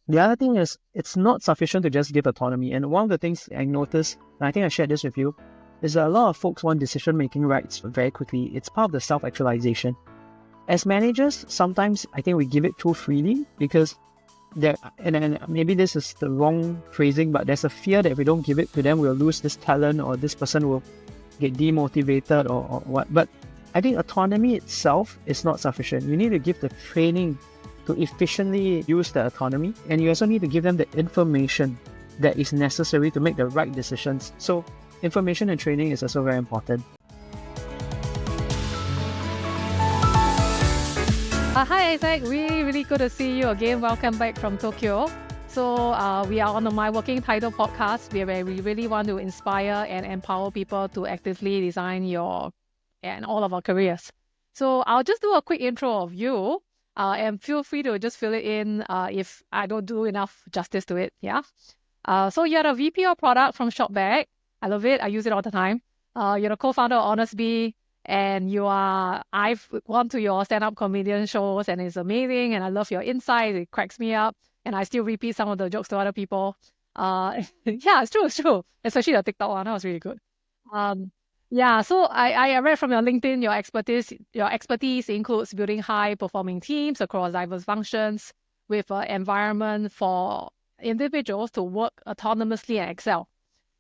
The other thing is, it's not sufficient to just give autonomy. And one of the things I noticed, and I think I shared this with you, is that a lot of folks want decision-making rights very quickly. It's part of the self-actualization. As managers, sometimes I think we give it too freely because and maybe this is the wrong phrasing, but there's a fear that if we don't give it to them, we'll lose this talent or this person will get demotivated or what. But I think autonomy itself is not sufficient. You need to give the training to efficiently use the autonomy, and you also need to give them the information that is necessary to make the right decisions. So information and training is also very important. Hi Isaac, really good to see you again. Welcome back from Tokyo. So we are on the My Working Title podcast where we really want to inspire and empower people to actively design your and all of our careers. So I'll just do a quick intro of you and feel free to just fill it in if I don't do enough justice to it. Yeah. So you're the VP of product from ShopBack. I love it. I use it all the time. You're the co-founder of Honestbee. And I've gone to your stand-up comedian shows and it's amazing. And I love your insights. It cracks me up. And I still repeat some of the jokes to other people. Yeah, it's true. Especially the TikTok one. That was really good. Yeah, so I read from your LinkedIn, your expertise includes building high-performing teams across diverse functions with an environment for individuals to work autonomously and excel.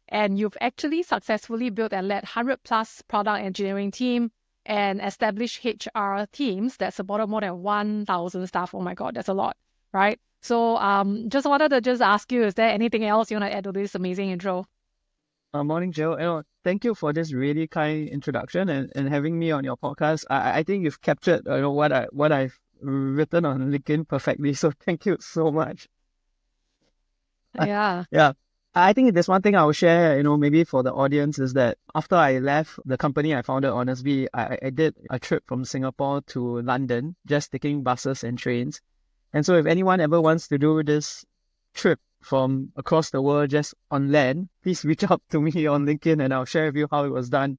And you've actually successfully built and led 100+ product engineering team and established HR teams that supported more than 1,000 staff. Oh my God, that's a lot, right? So just wanted to just ask you, is there anything else you want to add to this amazing intro? Morning, Jill. Thank you for this really kind introduction and having me on your podcast. I think you've captured what I've written on LinkedIn perfectly. So thank you so much. Yeah. Yeah. I think there's one thing I will share, maybe for the audience is that after I left the company I founded, Honestbee, I did a trip from Singapore to London, just taking buses and trains. And so if anyone ever wants to do this trip from across the world just on land, please reach out to me on LinkedIn and I'll share with you how it was done.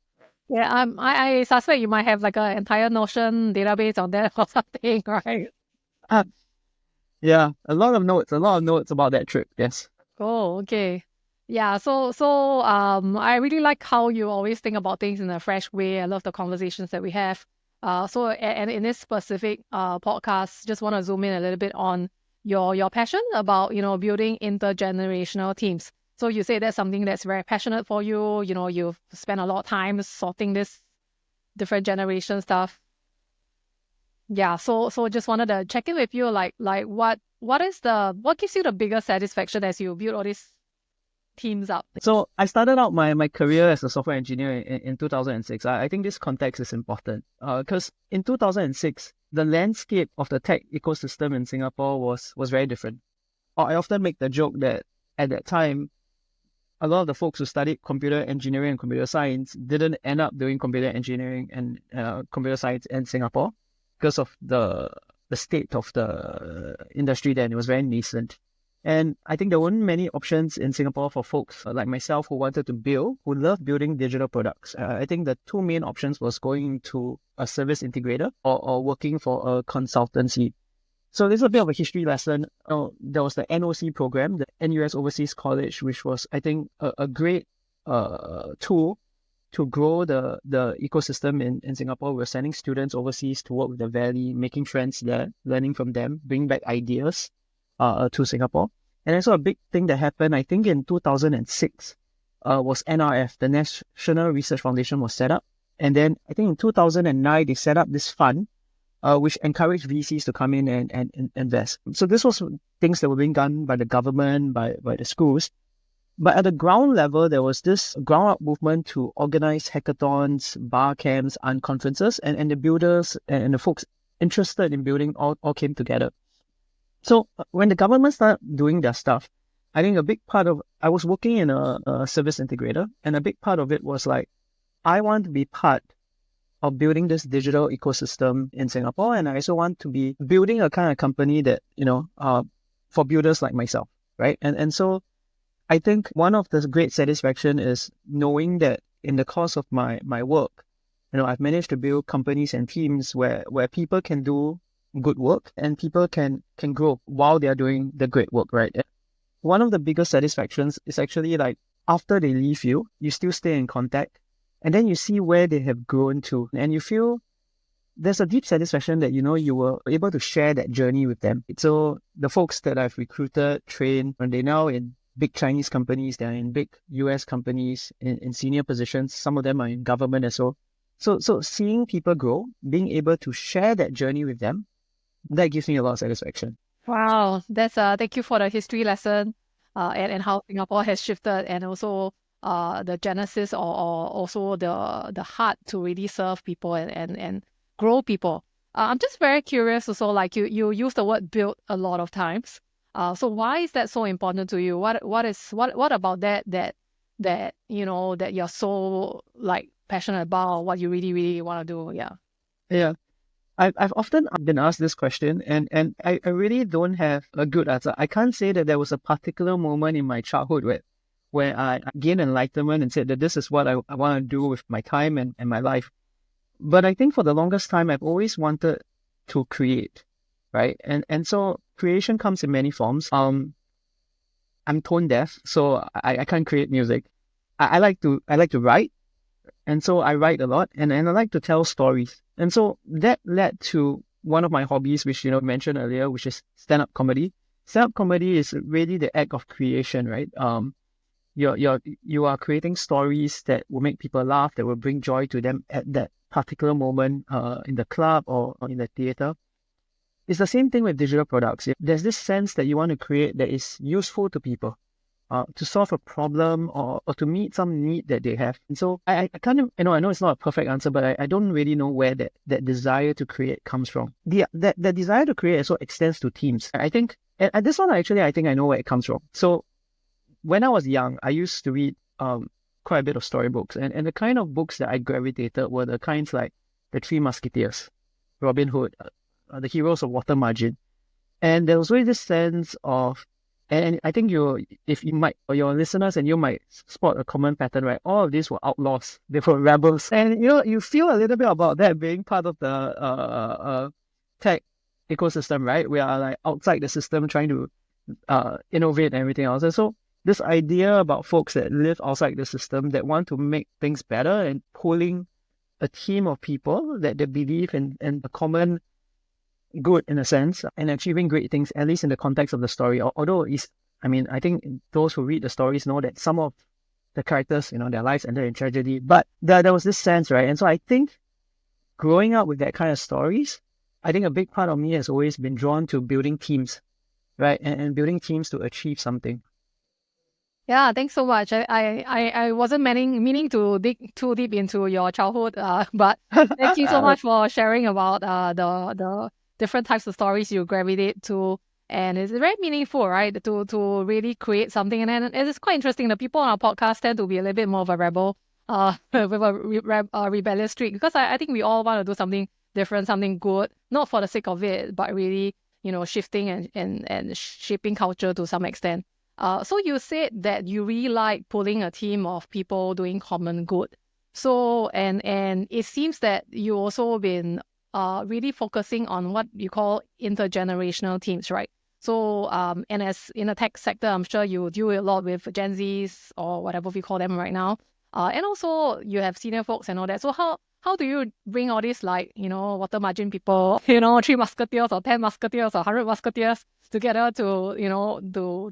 Yeah, I suspect you might have like an entire Notion database on there or something, right? Yeah, a lot of notes about that trip, yes. Oh, okay. Yeah, so I really like how you always think about things in a fresh way. I love the conversations that we have. And in this specific podcast, just want to zoom in a little bit on your passion about, building intergenerational teams. So you say that's something that's very passionate for you. You've spent a lot of time sorting this different generation stuff. Yeah, so just wanted to check in with you, like what gives you the biggest satisfaction as you build all these teams up? So I started out my career as a software engineer in 2006. I think this context is important because in 2006, the landscape of the tech ecosystem in Singapore was very different. I often make the joke that at that time, a lot of the folks who studied computer engineering and computer science didn't end up doing computer engineering and computer science in Singapore because of the state of the industry then. It was very nascent. And I think there weren't many options in Singapore for folks like myself who wanted to build, who love building digital products. I think the two main options was going to a service integrator or working for a consultancy. So this is a bit of a history lesson. There was the NOC program, the NUS Overseas College, which was, I think, a great tool to grow the ecosystem in Singapore. We're sending students overseas to work with the Valley, making friends there, learning from them, bring back ideas to Singapore. And also a big thing that happened, I think in 2006, was NRF, the National Research Foundation was set up. And then I think in 2009, they set up this fund, which encouraged VCs to come in and invest. So this was things that were being done by the government, by the schools. But at the ground level, there was this ground-up movement to organize hackathons, bar camps, and conferences, and the builders and the folks interested in building all came together. So when the government started doing their stuff, I think a big part of, I was working in a service integrator, and a big part of it was like, I want to be part of building this digital ecosystem in Singapore, and I also want to be building a kind of company that, for builders like myself, right? And so I think one of the great satisfaction is knowing that in the course of my work, I've managed to build companies and teams where people can do good work and people can grow while they are doing the great work, right? One of the biggest satisfactions is actually like after they leave you, you still stay in contact and then you see where they have grown to and you feel there's a deep satisfaction that, you were able to share that journey with them. So the folks that I've recruited, trained, and they're now in big Chinese companies, they're in big US companies, in senior positions. Some of them are in government as well. So seeing people grow, being able to share that journey with them, that gives me a lot of satisfaction. Wow, that's thank you for the history lesson, and how Singapore has shifted, and also the genesis or also the heart to really serve people and grow people. I'm just very curious also, like you use the word build a lot of times. So why is that so important to you? What about that that you're so like passionate about, what you really really want to do? Yeah. Yeah. I've often been asked this question and I really don't have a good answer. I can't say that there was a particular moment in my childhood where I gained enlightenment and said that this is what I want to do with my time and my life. But I think for the longest time, I've always wanted to create, right? And so creation comes in many forms. I'm tone deaf, so I can't create music. I like to write. And so I write a lot and I like to tell stories. And so that led to one of my hobbies, which, mentioned earlier, which is stand-up comedy. Stand-up comedy is really the act of creation, right? You are creating stories that will make people laugh, that will bring joy to them at that particular moment, in the club or in the theater. It's the same thing with digital products. There's this sense that you want to create that is useful to people, to solve a problem or to meet some need that they have. And so I kind of, I know it's not a perfect answer, but I don't really know where that desire to create comes from. That desire to create also extends to teams. I think, and this one actually, I think I know where it comes from. So when I was young, I used to read quite a bit of storybooks. And the kind of books that I gravitated were the kinds like The Three Musketeers, Robin Hood, The Heroes of Water Margin. And there was always this sense of, and I think your listeners and you might spot a common pattern, right? All of these were outlaws. They were rebels. And, you feel a little bit about that being part of the tech ecosystem, right? We are like outside the system trying to innovate and everything else. And so this idea about folks that live outside the system that want to make things better and pulling a team of people that they believe in a common good in a sense and achieving great things, at least in the context of the story. Although I think those who read the stories know that some of the characters, their lives ended in tragedy, but there was this sense, right? And so I think growing up with that kind of stories, I think a big part of me has always been drawn to building teams, right? And building teams to achieve something. Yeah, thanks so much. I wasn't meaning to dig too deep into your childhood, but thank you so much for sharing about the different types of stories you gravitate to, and it's very meaningful, right? To really create something, and then it's quite interesting. The people on our podcast tend to be a little bit more of a rebel, with a rebellious streak, because I think we all want to do something different, something good, not for the sake of it, but really, shifting and shaping culture to some extent. So you said that you really like pulling a team of people doing common good. So and it seems that you also been really focusing on what you call intergenerational teams, right? So and as in the tech sector, I'm sure you deal a lot with Gen Zs or whatever we call them right now. And also you have senior folks and all that. So how do you bring all these, like, water margin people, three musketeers or 10 musketeers or 100 musketeers together to,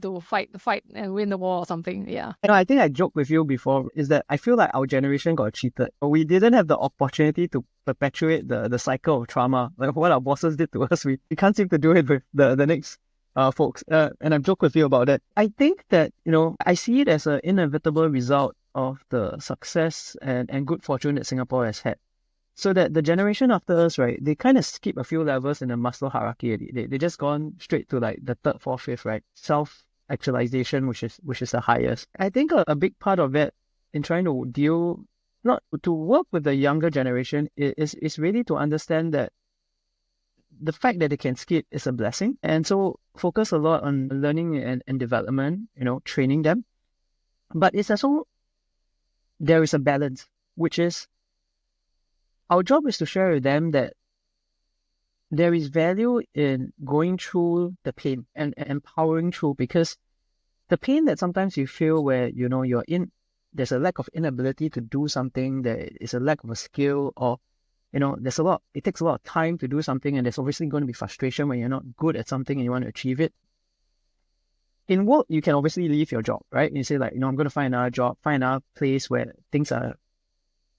to fight and win the war or something? Yeah. I think I joked with you before is that I feel like our generation got cheated. We didn't have the opportunity to perpetuate the cycle of trauma. Like what our bosses did to us, we can't seem to do it with the next folks. And I've joked with you about that. I think that, I see it as an inevitable result of the success and good fortune that Singapore has had. So that the generation after us, right, they kind of skip a few levels in the Maslow hierarchy. They just gone straight to like the third, fourth, fifth, right? Self-actualization, which is the highest. I think a big part of it in trying to not to work with the younger generation is really to understand that the fact that they can skip is a blessing. And so focus a lot on learning and development, training them. But it's also, there is a balance, which is our job is to share with them that there is value in going through the pain and powering through, because the pain that sometimes you feel where, there's a lack of inability to do something, there is a lack of a skill, or, it takes a lot of time to do something, and there's obviously going to be frustration when you're not good at something and you want to achieve it. In work, you can obviously leave your job, right? You say like, I'm going to find another job, find another place where things are,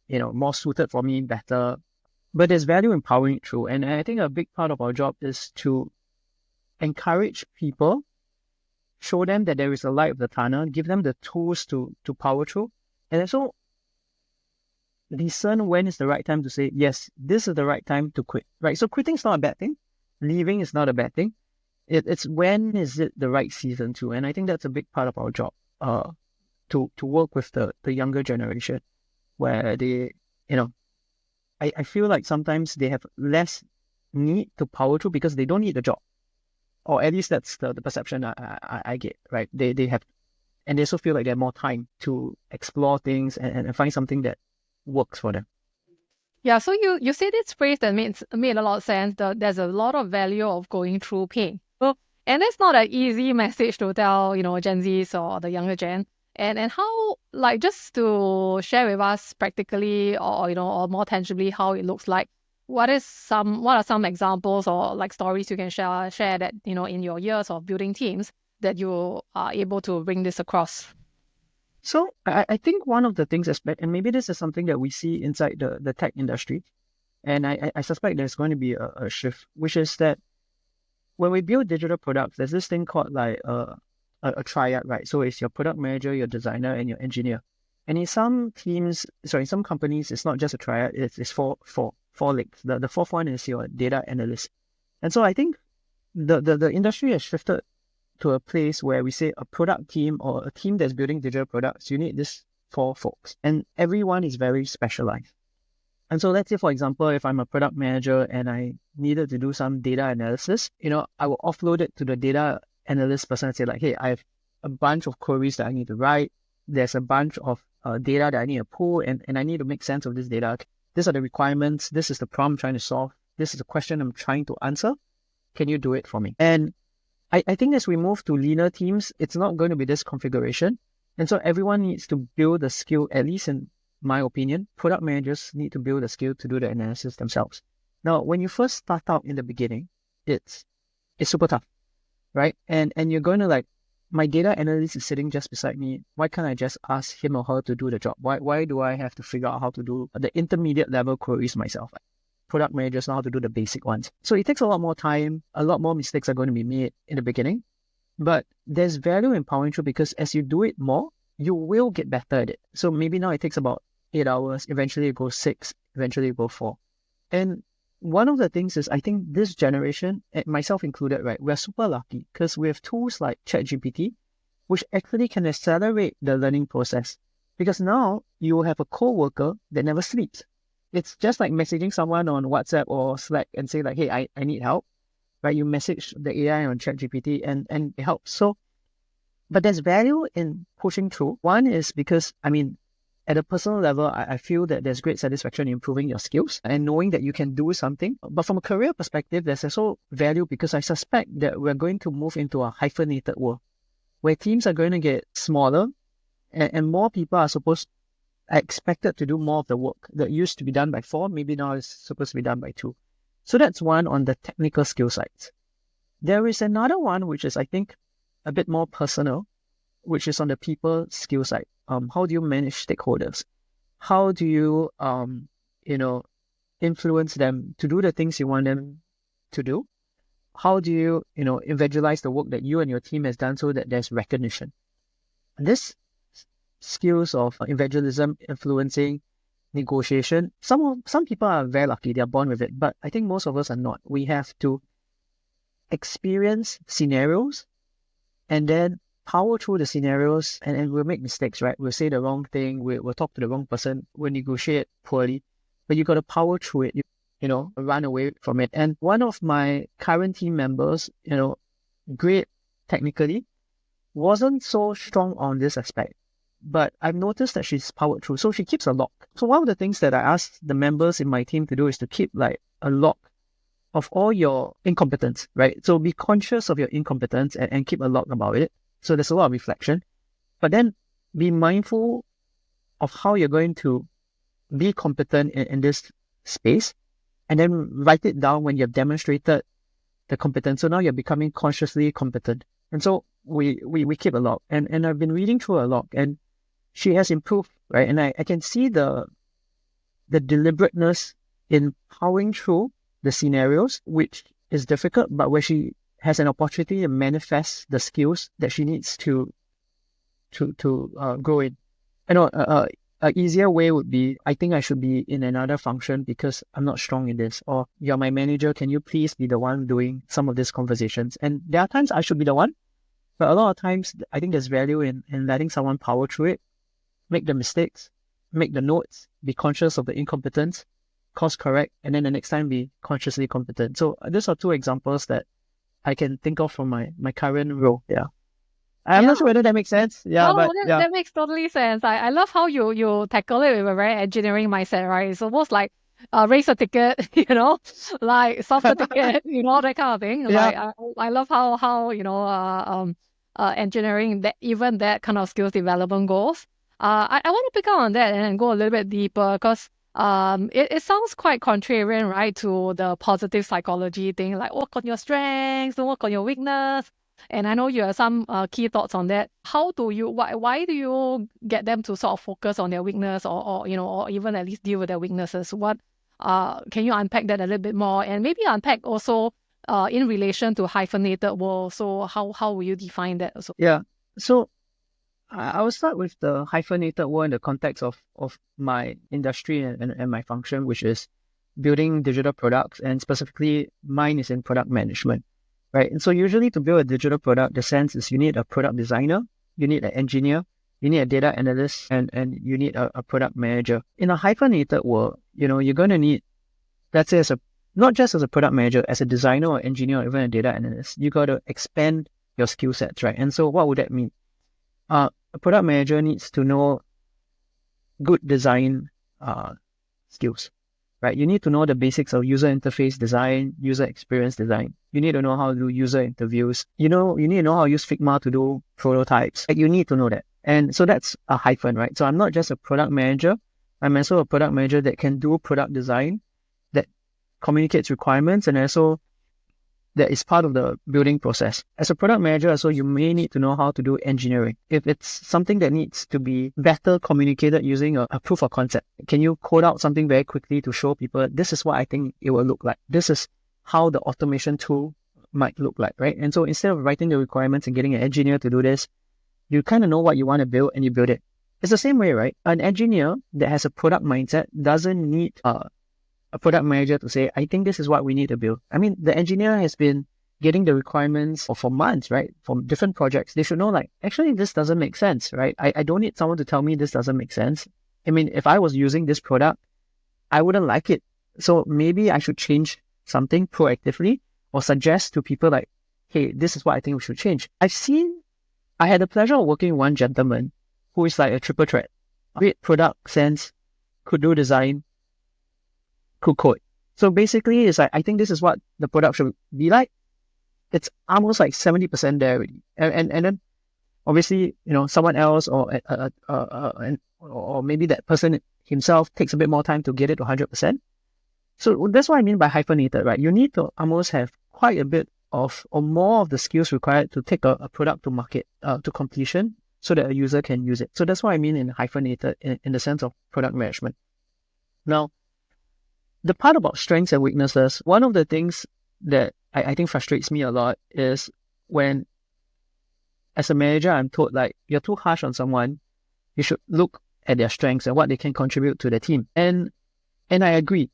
more suited for me, better. But there's value in powering through. And I think a big part of our job is to encourage people, show them that there is a light of the tunnel, give them the tools to power through, and also discern when is the right time to say, yes, this is the right time to quit, right? So quitting is not a bad thing. Leaving is not a bad thing. It's when is it the right season to? And I think that's a big part of our job, to work with the younger generation, where they, I feel like sometimes they have less need to power through because they don't need the job. Or at least that's the perception I get, right? They have, and they also feel like they have more time to explore things and find something that works for them. Yeah, so you say this phrase that made a lot of sense. There's a lot of value of going through pain. Well, and that's not an easy message to tell, Gen Zs or the younger gen. And how, like, just to share with us practically or or more tangibly how it looks like. What are some examples or like stories you can share that, in your years of building teams that you are able to bring this across? So I think one of the things, and maybe this is something that we see inside the tech industry, and I suspect there's going to be a shift, which is that when we build digital products, there's this thing called like a triad, right? So it's your product manager, your designer, and your engineer. And in some companies, it's not just a triad, it's four legs. The fourth one is your data analyst. And so I think the industry has shifted to a place where we say a product team or a team that's building digital products, you need this 4 folks. And everyone is very specialized. And so let's say, for example, if I'm a product manager and I needed to do some data analysis, I will offload it to the data analyst person and say like, hey, I have a bunch of queries that I need to write. There's a bunch of data that I need to pull, and I need to make sense of this data. These are the requirements. This is the problem I'm trying to solve. This is the question I'm trying to answer. Can you do it for me? And I think as we move to leaner teams, it's not going to be this configuration. And so everyone needs to build the skill, at least in my opinion. Product managers need to build the skill to do the analysis themselves. Now, when you first start out in the beginning, it's super tough, right? And you're going to like, my data analyst is sitting just beside me. Why can't I just ask him or her to do the job? Why do I have to figure out how to do the intermediate level queries myself? Product managers know how to do the basic ones. So it takes a lot more time. A lot more mistakes are going to be made in the beginning. But there's value in powering through, because as you do it more, you will get better at it. So maybe now it takes about 8 hours. Eventually it goes 6. Eventually it goes 4. And one of the things is, I think this generation, myself included, right, we're super lucky because we have tools like ChatGPT, which actually can accelerate the learning process. Because now you have a co-worker that never sleeps. It's just like messaging someone on WhatsApp or Slack and say like, hey, I need help, right? You message the AI on ChatGPT and it helps. So, but there's value in pushing through. One is because, at a personal level, I feel that there's great satisfaction in improving your skills and knowing that you can do something. But from a career perspective, there's also value because I suspect that we're going to move into a hyphenated world where teams are going to get smaller and more people are expected to do more of the work that used to be done by 4, maybe now is supposed to be done by 2. So that's one on the technical skill side. There is another one, which is, I think, a bit more personal, which is on the people skill side. How do you manage stakeholders? How do you, influence them to do the things you want them to do? How do you, evangelize the work that you and your team has done so that there's recognition? This skills of evangelism, influencing, negotiation. Some people are very lucky, they are born with it, but I think most of us are not. We have to experience scenarios and then power through the scenarios, and we'll make mistakes, right? We'll say the wrong thing, we'll talk to the wrong person, we'll negotiate poorly, but you got to power through it, run away from it. And one of my current team members, great technically, wasn't so strong on this aspect. But I've noticed that she's powered through. So she keeps a log. So one of the things that I asked the members in my team to do is to keep like a log of all your incompetence, right? So be conscious of your incompetence and keep a log about it. So there's a lot of reflection, but then be mindful of how you're going to be competent in this space, and then write it down when you've demonstrated the competence. So now you're becoming consciously competent. And so we keep a log, and I've been reading through a log, and she has improved, right? And I can see the deliberateness in powering through the scenarios, which is difficult, but where she has an opportunity to manifest the skills that she needs to grow in. You know, an easier way would be, I think I should be in another function because I'm not strong in this. Or, you're my manager, can you please be the one doing some of these conversations? And there are times I should be the one, but a lot of times I think there's value in letting someone power through it, make the mistakes, make the notes, be conscious of the incompetence, course correct, and then the next time be consciously competent. So these are two examples that I can think of from my current role. Yeah. I'm not sure whether that makes sense. Yeah, but that makes totally sense. I love how you tackle it with a very engineering mindset, right? It's almost like raise a ticket, like solve the ticket, that kind of thing. Yeah. Like I love how engineering, that even that kind of skills development goes. I want to pick up on that and go a little bit deeper because it sounds quite contrarian, right, to the positive psychology thing, like work on your strengths, don't work on your weakness. And I know you have some key thoughts on that. How do you, why do you get them to sort of focus on their weakness or even at least deal with their weaknesses? What can you unpack that a little bit more? And maybe unpack also in relation to hyphenated world. So how will you define that also? Yeah. So I will start with the hyphenated world in the context of my industry and my function, which is building digital products, and specifically mine is in product management. Right. And so usually to build a digital product, the sense is you need a product designer, you need an engineer, you need a data analyst, and you need a product manager. In a hyphenated world, you're going to need, let's say, not just as a product manager, as a designer or engineer or even a data analyst, you got to expand your skill sets, right? And so what would that mean? A product manager needs to know good design skills. Right, you need to know the basics of user interface design, user experience design. You need to know how to do user interviews. You need to know how to use Figma to do prototypes. Like, you need to know that. And so that's a hyphen, right? So I'm not just a product manager. I'm also a product manager that can do product design, that communicates requirements, and also that is part of the building process. As a product manager, also, you may need to know how to do engineering. If it's something that needs to be better communicated using a proof of concept, can you code out something very quickly to show people, this is what I think it will look like. This is how the automation tool might look like, right? And so instead of writing the requirements and getting an engineer to do this, you kind of know what you want to build and you build it. It's the same way, right? An engineer that has a product mindset doesn't need a product manager to say, I think this is what we need to build. I mean, the engineer has been getting the requirements for months, right? From different projects. They should know, like, actually, this doesn't make sense, right? I don't need someone to tell me this doesn't make sense. I mean, if I was using this product, I wouldn't like it. So maybe I should change something proactively or suggest to people like, hey, this is what I think we should change. I had the pleasure of working with one gentleman who is like a triple threat. Great product sense, could do design, could code. So basically, it's like, I think this is what the product should be like. It's almost like 70% there already. And then obviously, someone else or maybe that person himself takes a bit more time to get it to 100%. So that's what I mean by hyphenated, right? You need to almost have quite a bit of or more of the skills required to take a product to market, to completion, so that a user can use it. So that's what I mean in hyphenated in the sense of product management. Now, the part about strengths and weaknesses, one of the things that I think frustrates me a lot is when, as a manager, I'm told, like, you're too harsh on someone, you should look at their strengths and what they can contribute to the team. And I agree.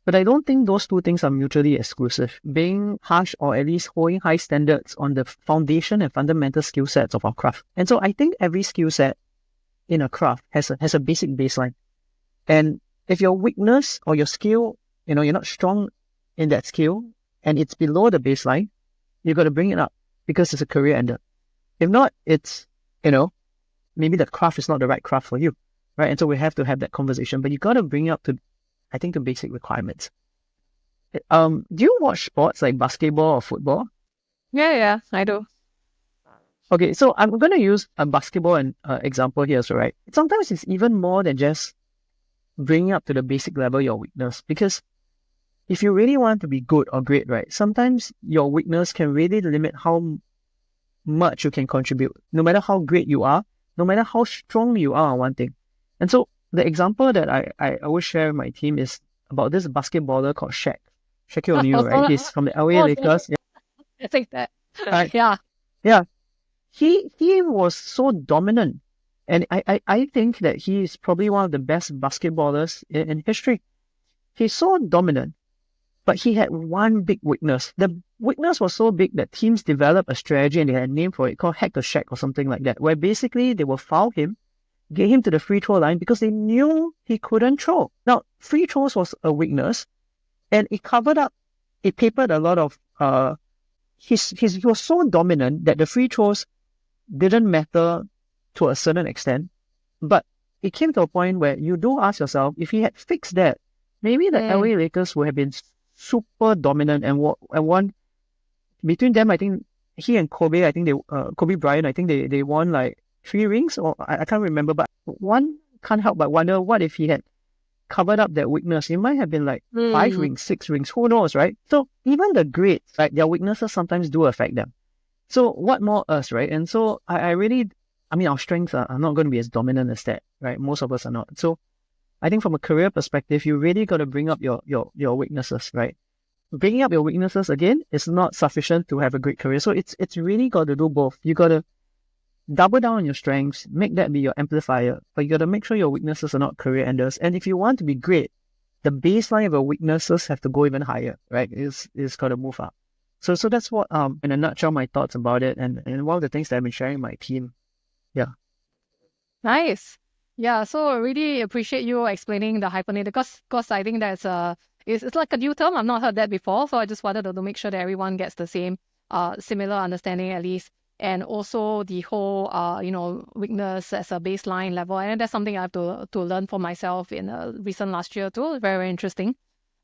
But I don't think those two things are mutually exclusive. Being harsh or at least holding high standards on the foundation and fundamental skill sets of our craft. And so I think every skill set in a craft has a basic baseline. And if your weakness or your skill, you're not strong in that skill and it's below the baseline, you got to bring it up because it's a career ender. If not, it's, maybe the craft is not the right craft for you, right? And so we have to have that conversation, but you got to bring it up to, I think, the basic requirements. Do you watch sports like basketball or football? Yeah, I do. Okay, so I'm going to use a basketball example here, so right. Sometimes it's even more than just bringing up to the basic level your weakness, because if you really want to be good or great, right, sometimes your weakness can really limit how much you can contribute, no matter how great you are, no matter how strong you are on one thing. And so the example that I always share with my team is about this basketballer called Shaquille O'Neal, right? He's from the LA Oh, Lakers. Yeah. I think that. Right. Yeah. Yeah. He was so dominant. And I think that he is probably one of the best basketballers in history. He's so dominant, but he had one big weakness. The weakness was so big that teams developed a strategy and they had a name for it called Hack the Shack or something like that, where basically they will foul him, get him to the free throw line because they knew he couldn't throw. Now, free throws was a weakness, and it papered a lot of he was so dominant that the free throws didn't matter to a certain extent. But it came to a point where you do ask yourself, if he had fixed that, maybe the LA Lakers would have been super dominant and won. Between them, I think he and Kobe, I think Kobe Bryant, I think they won like 3 rings, or I can't remember. But one can't help but wonder, what if he had covered up that weakness? It might have been like 5 rings, 6 rings, who knows, right? So even the greats, right, their weaknesses sometimes do affect them. So what more us, right? And so I mean, our strengths are not going to be as dominant as that, right? Most of us are not. So I think from a career perspective, you really got to bring up your weaknesses, right? Bringing up your weaknesses again is not sufficient to have a great career. So it's really got to do both. You got to double down on your strengths, make that be your amplifier, but you got to make sure your weaknesses are not career enders. And if you want to be great, the baseline of your weaknesses have to go even higher, right? It's got to move up. So that's what in a nutshell my thoughts about it, and one of the things that I've been sharing with my team. Yeah. Nice. Yeah, so I really appreciate you explaining the hyphenated, because I think that's it's like a new term. I've not heard that before, so I just wanted to make sure that everyone gets the same similar understanding at least, and also the whole weakness as a baseline level, and that's something I have to learn for myself in recent last year too. Very, very interesting.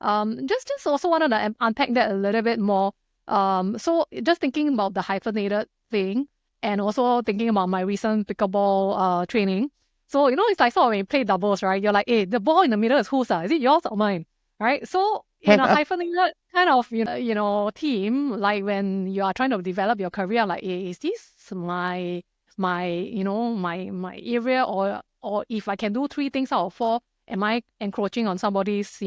Just also wanted to unpack that a little bit more. So just thinking about the hyphenated thing, and also thinking about my recent pickleball training. So, it's like sort of when you play doubles, right? You're like, hey, the ball in the middle is whose? Is it yours or mine? Right? So in a hyphenated kind of, team, like when you are trying to develop your career, like, hey, is this my area, or if I can do 3 things out of 4, am I encroaching on somebody's,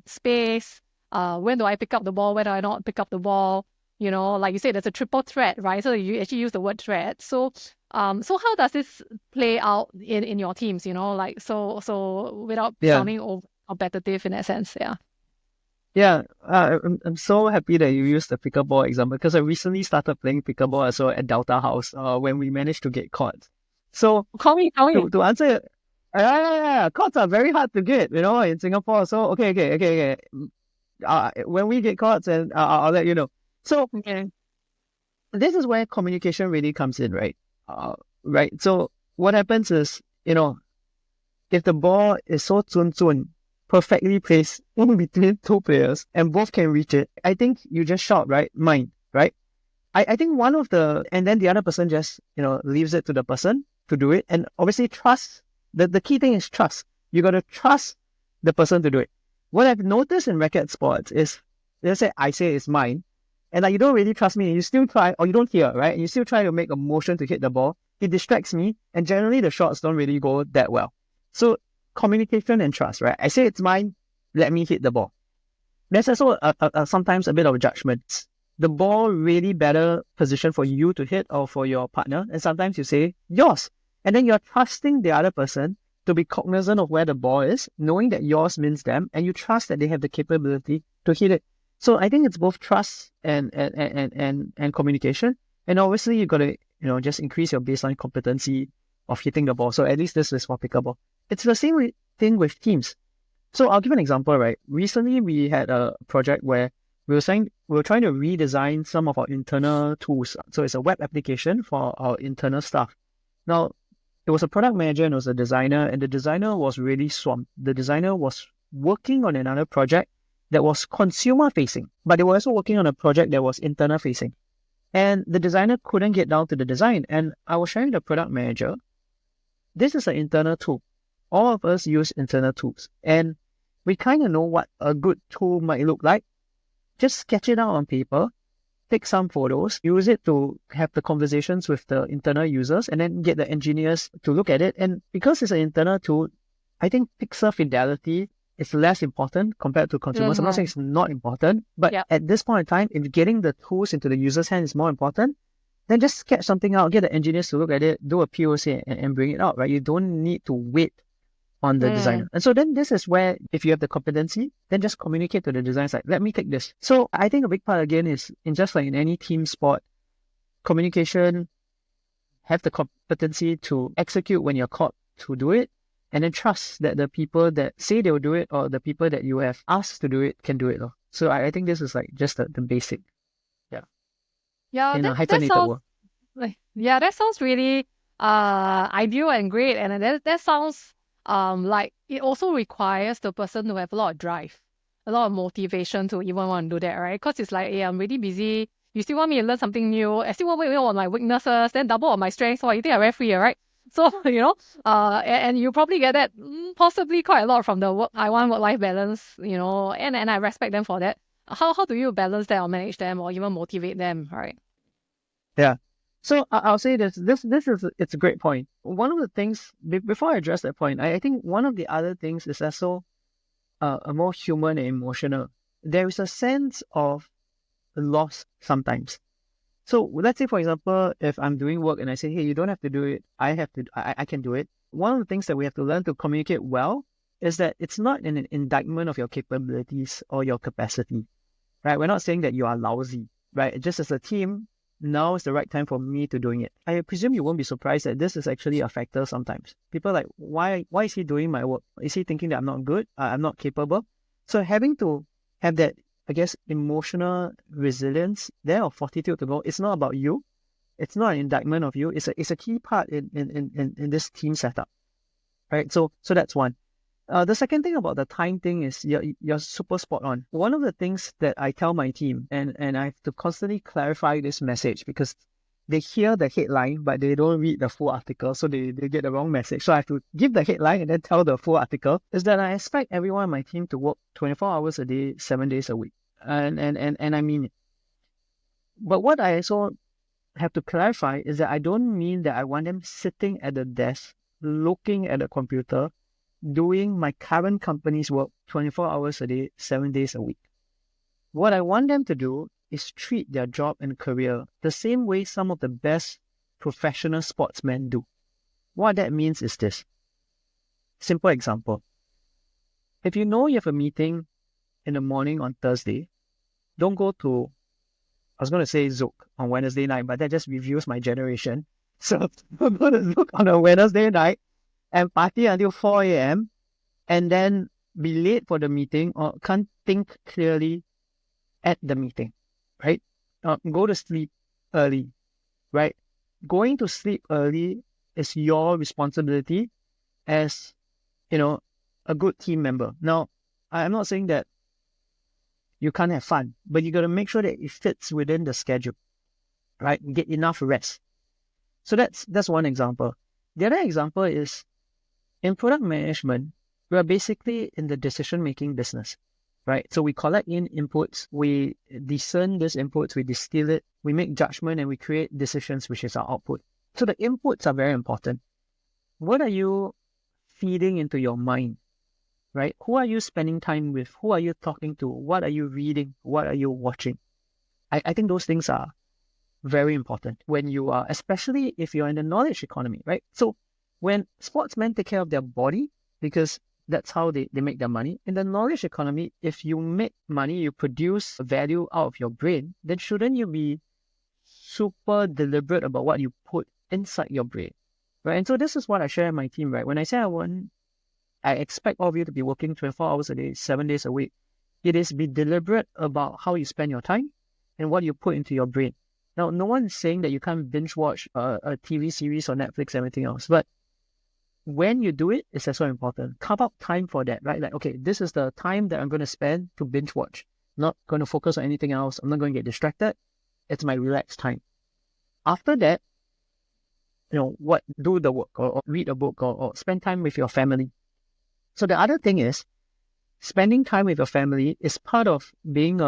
space? When do I pick up the ball? When do I not pick up the ball? Like you said, there's a triple threat, right? So you actually use the word threat. So how does this play out in your teams? Like so without sounding over competitive in that sense, yeah. Yeah, I'm so happy that you used the pickleball example, because I recently started playing pickleball as well at Delta House when we managed to get courts. So Call me. to answer, courts are very hard to get, in Singapore. So okay. When we get courts, and I'll let you know. So this is where communication really comes in, right? Right. So what happens is, if the ball is so perfectly placed in between 2 players and both can reach it, I think you just shout, right? Mine, right? I think and then the other person just, leaves it to the person to do it. And obviously trust, the key thing is trust. You got to trust the person to do it. What I've noticed in racket sports is, let's say I say it's mine, and like you don't really trust me, and you still try, or you don't hear, right? And you still try to make a motion to hit the ball. It distracts me, and generally the shots don't really go that well. So communication and trust, right? I say it's mine, let me hit the ball. There's also sometimes a bit of judgment. The ball really better position for you to hit or for your partner, and sometimes you say yours. And then you're trusting the other person to be cognizant of where the ball is, knowing that yours means them, and you trust that they have the capability to hit it. So I think it's both trust and communication. And obviously you got to, just increase your baseline competency of hitting the ball. So at least this is for pickleball. It's the same thing with teams. So I'll give an example, right? Recently we had a project where we were trying to redesign some of our internal tools. So it's a web application for our internal staff. Now, it was a product manager and it was a designer, and the designer was really swamped. The designer was working on another project that was consumer facing, but they were also working on a project that was internal facing. And the designer couldn't get down to the design. And I was sharing the product manager, this is an internal tool. All of us use internal tools. And we kind of know what a good tool might look like. Just sketch it out on paper, take some photos, use it to have the conversations with the internal users, and then get the engineers to look at it. And because it's an internal tool, I think pixel fidelity is less important compared to consumers. I'm not saying it's not important, but at this point in time, if getting the tools into the user's hand is more important, then just sketch something out, get the engineers to look at it, do a POC and bring it out, right? You don't need to wait on the designer. And so then this is where, if you have the competency, then just communicate to the designer side, let me take this. So I think a big part again is, in just like in any team sport, communication, have the competency to execute when you're called to do it, and then trust that the people that say they'll do it or the people that you have asked to do it can do it. So I think this is like just the basic. Yeah, in a hyphenated world. Yeah, that sounds really ideal and great. And that sounds like it also requires the person to have a lot of drive, a lot of motivation to even want to do that, right? Because it's like, I'm really busy. You still want me to learn something new. I still want to work on my weaknesses, then double on my strengths. So you think I'm very free, right? So, and you probably get that possibly quite a lot from the work-life balance, and I respect them for that. How do you balance that or manage them or even motivate them, right? Yeah. So I'll say this it's a great point. One of the things, before I address that point, I think one of the other things is also a more human and emotional. There is a sense of loss sometimes. So let's say, for example, if I'm doing work and I say, hey, you don't have to do it, I can do it. One of the things that we have to learn to communicate well is that it's not an indictment of your capabilities or your capacity, right? We're not saying that you are lousy, right? Just as a team, now is the right time for me to doing it. I presume you won't be surprised that this is actually a factor sometimes. People are like, why is he doing my work? Is he thinking that I'm not good? I'm not capable? So having to have that, I guess, emotional resilience there or fortitude to go, it's not about you. It's not an indictment of you. It's a key part in this team setup, right? So that's one. The second thing about the time thing is you're super spot on. One of the things that I tell my team, and I have to constantly clarify this message because they hear the headline, but they don't read the full article, so they get the wrong message. So I have to give the headline and then tell the full article, is that I expect everyone on my team to work 24 hours a day, 7 days a week. And I mean it. But what I also have to clarify is that I don't mean that I want them sitting at the desk, looking at a computer, doing my current company's work 24 hours a day, 7 days a week. What I want them to do is treat their job and career the same way some of the best professional sportsmen do. What that means is this. Simple example. If you know you have a meeting in the morning on Thursday, don't go to, I was going to say Zook on Wednesday night, but that just reveals my generation. So I'm going to Zook on a Wednesday night and party until 4 a.m. and then be late for the meeting or can't think clearly at the meeting, right? Go to sleep early, right? Going to sleep early is your responsibility as, a good team member. Now, I'm not saying that you can't have fun, but you got to make sure that it fits within the schedule, right? Get enough rest. So that's one example. The other example is, in product management, we are basically in the decision-making business, right? So we collect in inputs, we discern these inputs, we distill it, we make judgment, and we create decisions, which is our output. So the inputs are very important. What are you feeding into your mind, right? Who are you spending time with? Who are you talking to? What are you reading? What are you watching? I think those things are very important when you are, especially if you're in the knowledge economy, right? So when sportsmen take care of their body, because that's how they make their money. In the knowledge economy, if you make money, you produce value out of your brain, then shouldn't you be super deliberate about what you put inside your brain, right? And so this is what I share in my team, right? When I say I expect all of you to be working 24 hours a day, 7 days a week, it is be deliberate about how you spend your time and what you put into your brain. Now, no one is saying that you can't binge watch a TV series or Netflix, everything else, but when you do it, it's also important. Carve out time for that, right? Like, okay, this is the time that I'm going to spend to binge watch. Not going to focus on anything else. I'm not going to get distracted. It's my relaxed time. After that, do the work or read a book or spend time with your family. So the other thing is, spending time with your family is part of being,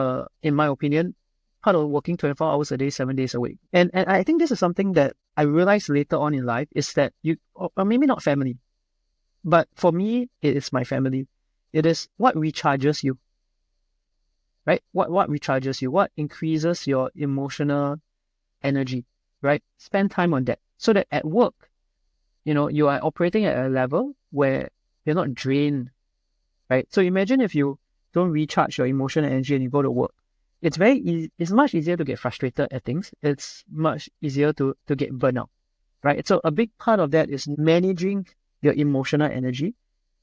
in my opinion, part of working 24 hours a day, 7 days a week. And I think this is something that I realized later on in life is that or maybe not family, but for me, it is my family. It is what recharges you, right? What recharges you? What increases your emotional energy, right? Spend time on that so that at work, you are operating at a level where you're not drained, right? So imagine if you don't recharge your emotional energy and you go to work. It's very easy. It's much easier to get frustrated at things. It's much easier to get burnout, right? So a big part of that is managing your emotional energy.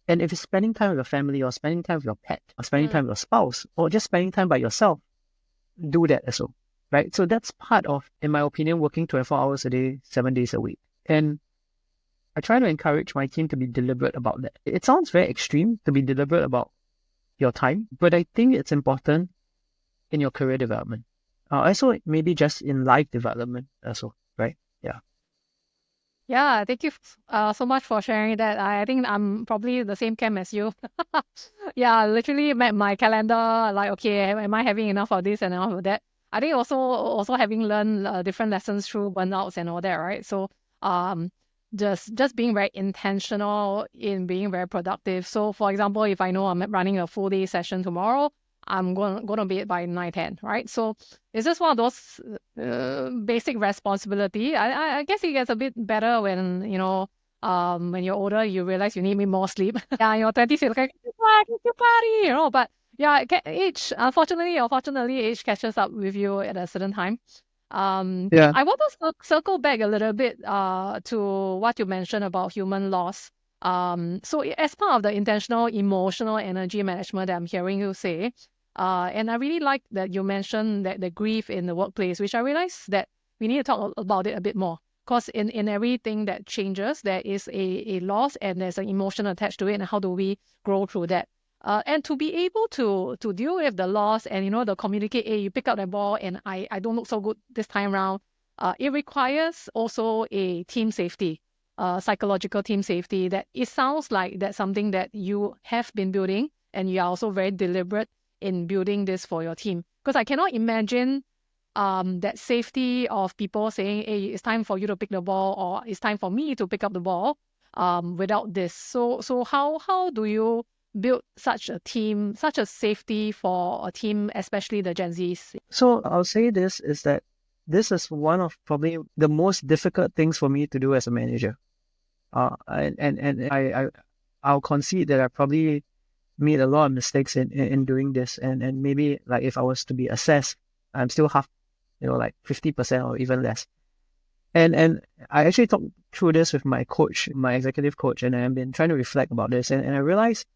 And if you're spending time with your family or spending time with your pet or spending time with your spouse or just spending time by yourself, do that as well, right? So that's part of, in my opinion, working 24 hours a day, 7 days a week. And I try to encourage my team to be deliberate about that. It sounds very extreme to be deliberate about your time, but I think it's important in your career development. Also, maybe just in life development also, right? Yeah. Yeah, thank you so much for sharing that. I think I'm probably the same camp as you. Yeah, I literally map my calendar like, okay, am I having enough of this and enough of that? I think also having learned different lessons through burnouts and all that, right? So just being very intentional in being very productive. So for example, if I know I'm running a full day session tomorrow, I'm going to be it by 9:10, right? So it's just one of those basic responsibility. I guess it gets a bit better when, when you're older, you realize you need more sleep. Yeah, in your 20s, you're like, you party, but yeah, age, unfortunately or fortunately, age catches up with you at a certain time. Yeah. I want to circle back a little bit to what you mentioned about human loss. So as part of the intentional emotional energy management that I'm hearing you say, and I really like that you mentioned that the grief in the workplace, which I realize that we need to talk about it a bit more. Because in everything that changes, there is a loss and there's an emotion attached to it, and how do we grow through that? And to be able to deal with the loss and the communicate, hey, you pick up the ball and I don't look so good this time around. It requires also a team safety, psychological team safety. That it sounds like that's something that you have been building, and you are also very deliberate in building this for your team. Because I cannot imagine that safety of people saying, hey, it's time for you to pick the ball, or it's time for me to pick up the ball, without this. So how do you build such a team, such a safety for a team, especially the Gen Zs? So I'll say this is that this is one of probably the most difficult things for me to do as a manager. And I'll concede that I probably made a lot of mistakes in doing this. And maybe like if I was to be assessed, I'm still half, like 50% or even less. And I actually talked through this with my coach, my executive coach, and I've been trying to reflect about this. And I realized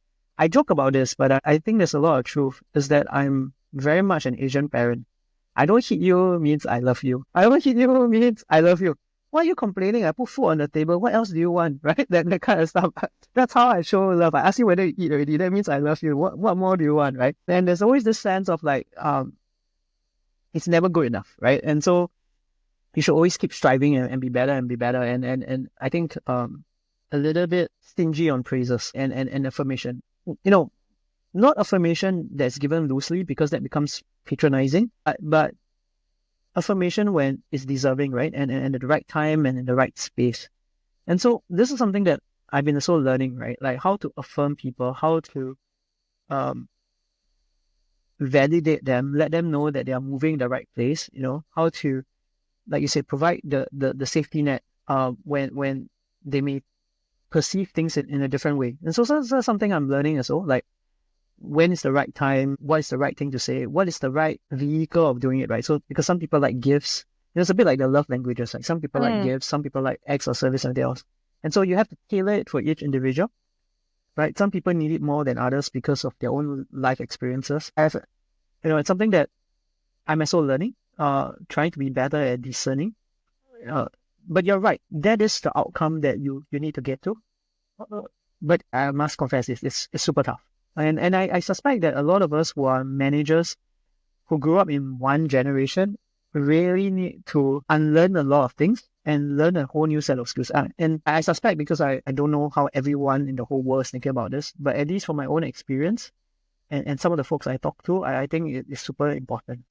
I joke about this, but I think there's a lot of truth, is that I'm very much an Asian parent. I don't hit you means I love you. I don't hit you means I love you. Why are you complaining? I put food on the table. What else do you want? Right? That kind of stuff. That's how I show love. I ask you whether you eat already. That means I love you. What more do you want? Right? And there's always this sense of like, it's never good enough. Right? And so you should always keep striving and be better and be better. And I think a little bit stingy on praises and affirmation. Not affirmation that's given loosely, because that becomes patronizing, but affirmation when it's deserving, right? And at the right time and in the right space. And so this is something that I've been also learning, right? Like how to affirm people, how to validate them, let them know that they are moving in the right place, how to, like you said, provide the safety net when they may perceive things in a different way. And so that's something I'm learning as well, like when is the right time, what is the right thing to say, what is the right vehicle of doing it, right? So because some people like gifts, it's a bit like the love languages, like some people like gifts, some people like acts of service and else. And so you have to tailor it for each individual, right? Some people need it more than others because of their own life experiences. It's something that I'm also learning, trying to be better at discerning. But you're right, that is the outcome that you need to get to. But I must confess, it's super tough. And I suspect that a lot of us who are managers who grew up in one generation really need to unlearn a lot of things and learn a whole new set of skills. And I suspect, because I don't know how everyone in the whole world is thinking about this, but at least from my own experience and some of the folks I talk to, I think it is super important.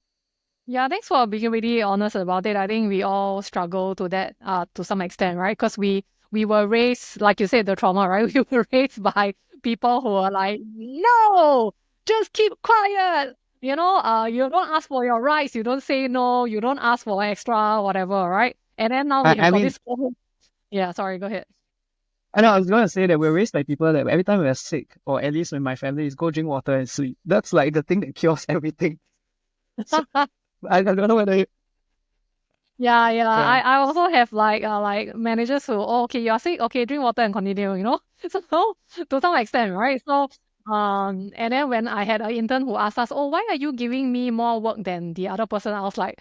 Yeah, thanks for being really honest about it. I think we all struggle to that to some extent, right? Because we were raised, like you said, the trauma, right? We were raised by people who are like, no, just keep quiet. You don't ask for your rights, you don't say no, you don't ask for extra, whatever, right? And then now we have I got mean, this whole. Yeah, sorry, go ahead. I know I was going to say that we're raised by people that every time we're sick, or at least when my family is go drink water and sleep. That's like the thing that cures everything. So I don't know whether Yeah. yeah. I also have like managers who, oh, okay, you are sick, okay, drink water and continue, So to some extent, right? So and then when I had an intern who asked us, oh, why are you giving me more work than the other person? I was like,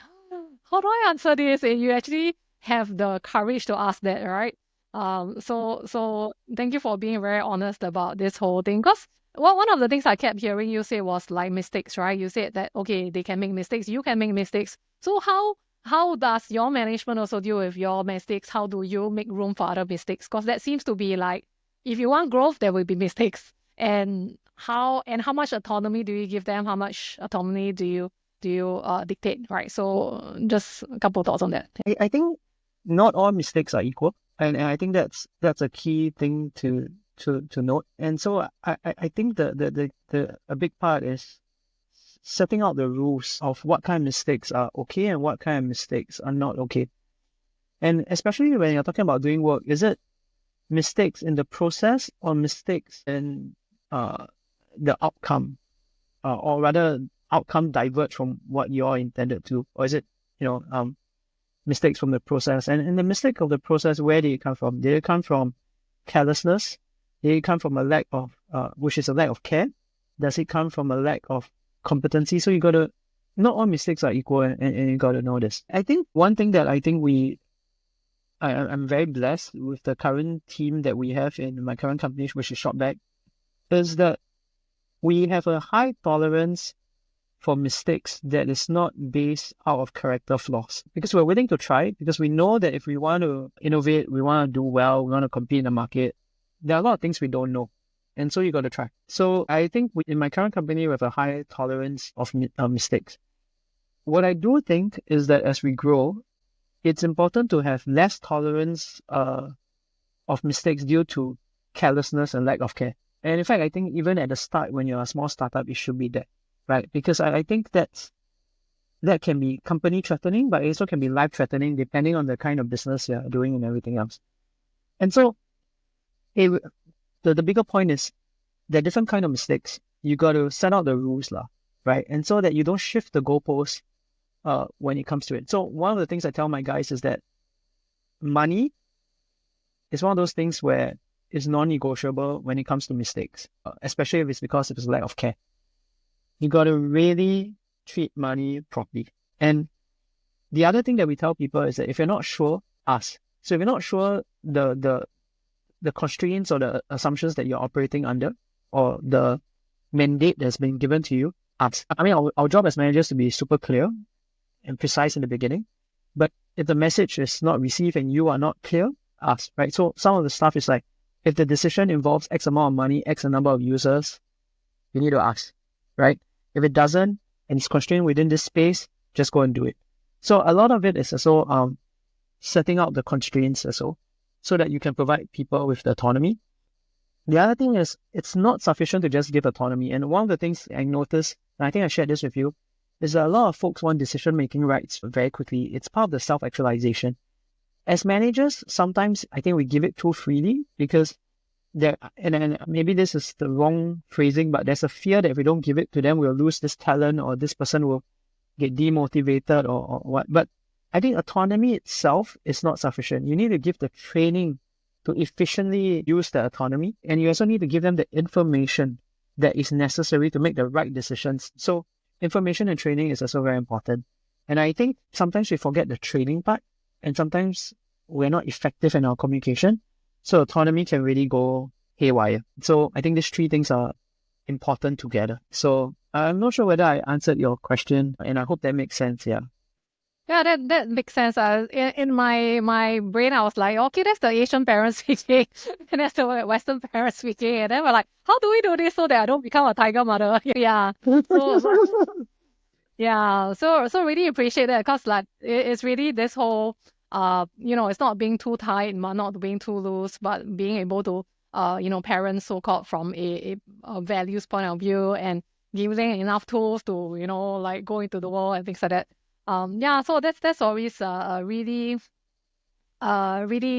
how do I answer this? And you actually have the courage to ask that, right? So thank you for being very honest about this whole thing. Because one of the things I kept hearing you say was like mistakes, right? You said that okay, they can make mistakes, you can make mistakes. So how does your management also deal with your mistakes? How do you make room for other mistakes? Because that seems to be like, if you want growth, there will be mistakes. And how much autonomy do you give them? How much autonomy do you dictate? Right. So just a couple of thoughts on that. I think not all mistakes are equal, and I think that's a key thing to note. And so I think the a big part is setting out the rules of what kind of mistakes are okay and what kind of mistakes are not okay. And especially when you're talking about doing work, is it mistakes in the process or mistakes in the outcome, or rather outcome diverge from what you're intended to, or is it mistakes from the process? And the mistake of the process, where did it come from? Did it come from carelessness? Did it come from a lack of, which is a lack of care? Does it come from a lack of competency? So you got to, not all mistakes are equal, and you got to know this. I think one thing that I think I'm very blessed with the current team that we have in my current company, which is ShopBack, is that we have a high tolerance for mistakes that is not based out of character flaws, because we're willing to try, because we know that if we want to innovate, we want to do well, we want to compete in the market, there are a lot of things we don't know, and so you got to try. So I think in my current company, we have a high tolerance of mistakes. What I do think is that as we grow, it's important to have less tolerance of mistakes due to carelessness and lack of care. And in fact, I think even at the start, when you're a small startup, it should be that, right? Because I think that can be company threatening, but it also can be life threatening depending on the kind of business you're doing and everything else. And so the bigger point is that different kind of mistakes, you got to set out the rules, right? And so that you don't shift the goalposts when it comes to it. So one of the things I tell my guys is that money is one of those things where it's non-negotiable when it comes to mistakes, especially if it's because of its lack of care. You got to really treat money properly. And the other thing that we tell people is that if you're not sure, ask. So if you're not sure the constraints or the assumptions that you're operating under, or the mandate that's been given to you, ask. I mean, our job as managers to be super clear and precise in the beginning. But if the message is not received and you are not clear, ask, right? So some of the stuff is like, if the decision involves X amount of money, X number of users, you need to ask, right? If it doesn't, and it's constrained within this space, just go and do it. So a lot of it is also setting out the constraints also, so that you can provide people with the autonomy. The other thing is, it's not sufficient to just give autonomy. And one of the things I noticed, and I think I shared this with you, is that a lot of folks want decision-making rights very quickly. It's part of the self-actualization. As managers, sometimes I think we give it too freely, because and maybe this is the wrong phrasing, but there's a fear that if we don't give it to them, we'll lose this talent, or this person will get demotivated, or what. But I think autonomy itself is not sufficient. You need to give the training to efficiently use the autonomy, and you also need to give them the information that is necessary to make the right decisions. So information and training is also very important. And I think sometimes we forget the training part, and sometimes we're not effective in our communication. So autonomy can really go haywire. So I think these three things are important together. So I'm not sure whether I answered your question, and I hope that makes sense. Yeah. Yeah, that makes sense. In my brain, I was like, okay, that's the Asian parents speaking, and that's the Western parents speaking, and then we're like, how do we do this so that I don't become a tiger mother? Yeah. So really appreciate that, because like it's really this whole it's not being too tight, not being too loose, but being able to parents so-called from a values point of view, and giving enough tools to like go into the world and things like that. So that's always a really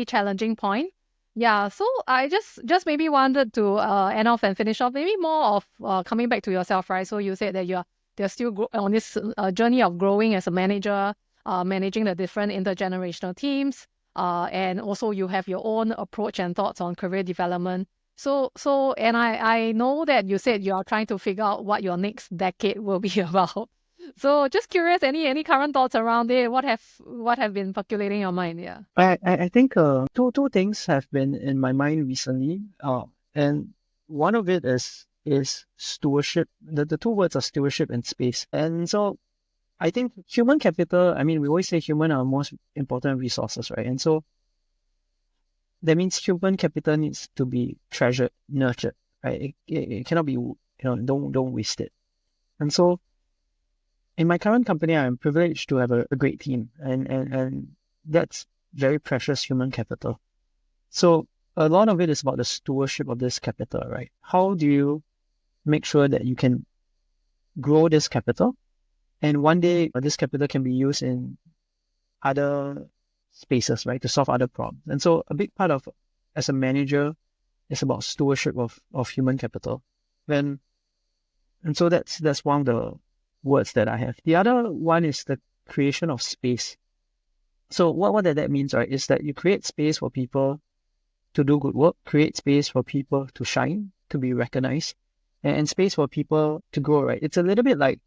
challenging point. Yeah, so I just maybe wanted to end off and finish off maybe more of coming back to yourself, right? So you said that they're still on this journey of growing as a manager, managing the different intergenerational teams, and also you have your own approach and thoughts on career development. And I know that you said you are trying to figure out what your next decade will be about. So just curious, any current thoughts around it? What have been percolating in your mind? Yeah. I think two things have been in my mind recently. And one of it is stewardship. The two words are stewardship and space. And so I think human capital, I mean, we always say human are most important resources, right? And so that means human capital needs to be treasured, nurtured, right? It cannot be, don't waste it. And so in my current company, I'm privileged to have a great team, and that's very precious human capital. So a lot of it is about the stewardship of this capital, right? How do you make sure that you can grow this capital, and one day this capital can be used in other spaces, right, to solve other problems? And so a big part of, as a manager, is about stewardship of human capital. And so that's one of the words that I have. The other one is the creation of space. So what that means, right, is that you create space for people to do good work, create space for people to shine, to be recognized, and space for people to grow, right? It's a little bit like,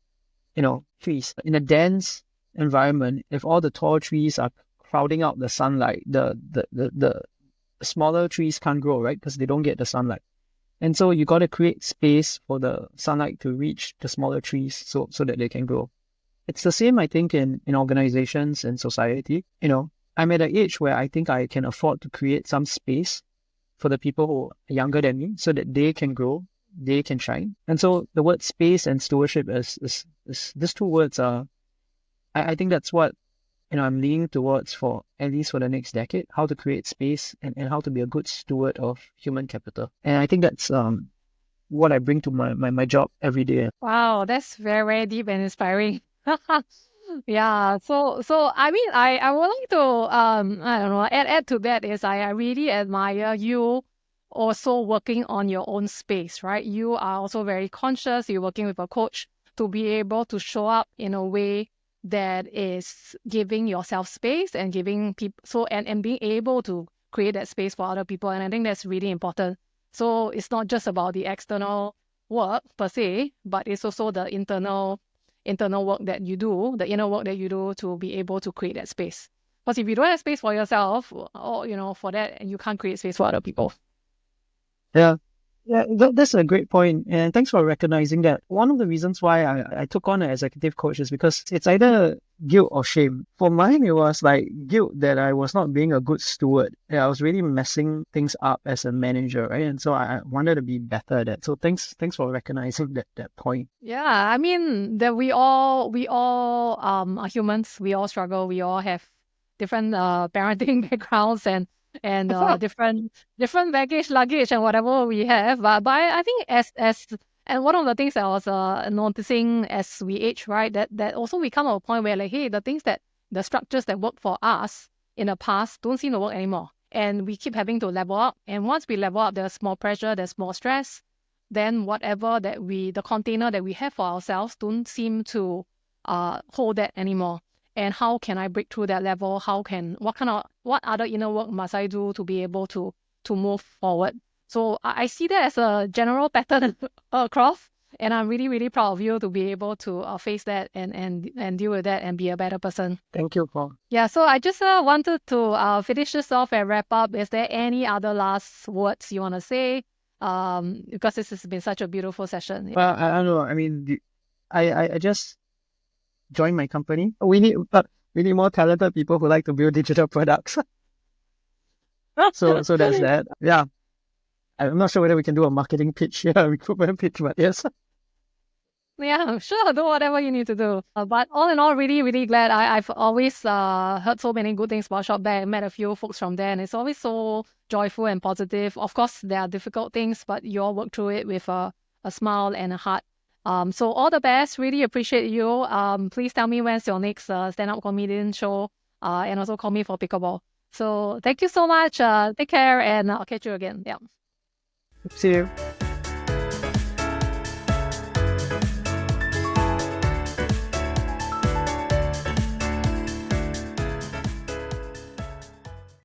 trees. In a dense environment, if all the tall trees are crowding out the sunlight, the smaller trees can't grow, right? Because they don't get the sunlight. And so you got to create space for the sunlight to reach the smaller trees so that they can grow. It's the same, I think, in organizations and society. I'm at an age where I think I can afford to create some space for the people who are younger than me so that they can grow, they can shine. And so the word space and stewardship is these two words are, I think that's what I'm leaning towards, for at least for the next decade, how to create space and how to be a good steward of human capital. And I think that's what I bring to my job every day. Wow, that's very, very deep and inspiring. Yeah. So I mean, I would like to I don't know, add to that is I really admire you also working on your own space, right? You are also very conscious. You're working with a coach to be able to show up in a way that is giving yourself space and giving people and being able to create that space for other people. And I think that's really important. So it's not just about the external work per se, but it's also the internal work that you do, the inner work that you do to be able to create that space. Because if you don't have space for yourself, or for that, you can't create space for other people. Yeah. Yeah, that's a great point. And thanks for recognizing that. One of the reasons why I took on an executive coach is because it's either guilt or shame. For mine, it was like guilt that I was not being a good steward. Yeah, I was really messing things up as a manager, right? And so I wanted to be better at that. So thanks for recognizing that point. Yeah, I mean that we all are humans. We all struggle. We all have different parenting backgrounds and different baggage, luggage, and whatever we have. But I think as and one of the things that I was noticing as we age, right, that also we come to a point where like, hey, the structures that work for us in the past don't seem to work anymore, and we keep having to level up. And once we level up, there's more pressure, there's more stress. Then whatever the container that we have for ourselves don't seem to hold that anymore. And how can I break through that level? What other inner work must I do to be able to move forward? So I see that as a general pattern across, and I'm really, really proud of you to be able to face that and deal with that and be a better person. Thank you, Paul. Yeah, so I just wanted to finish this off and wrap up. Is there any other last words you want to say? because this has been such a beautiful session. Well, I don't know. I mean, I just joined my company. We need more talented people who like to build digital products. So that's that. Yeah. I'm not sure whether we can do a marketing pitch here, a recruitment pitch, but yes. Yeah, sure, do whatever you need to do. But all in all, really, really glad. I've always heard so many good things about ShopBack. Met a few folks from there, and it's always so joyful and positive. Of course, there are difficult things, but you all work through it with a smile and a heart. So all the best. Really appreciate you. Please tell me when's your next stand-up comedian show, and also call me for pickleball. So thank you so much. Take care, and I'll catch you again. Yeah. See you.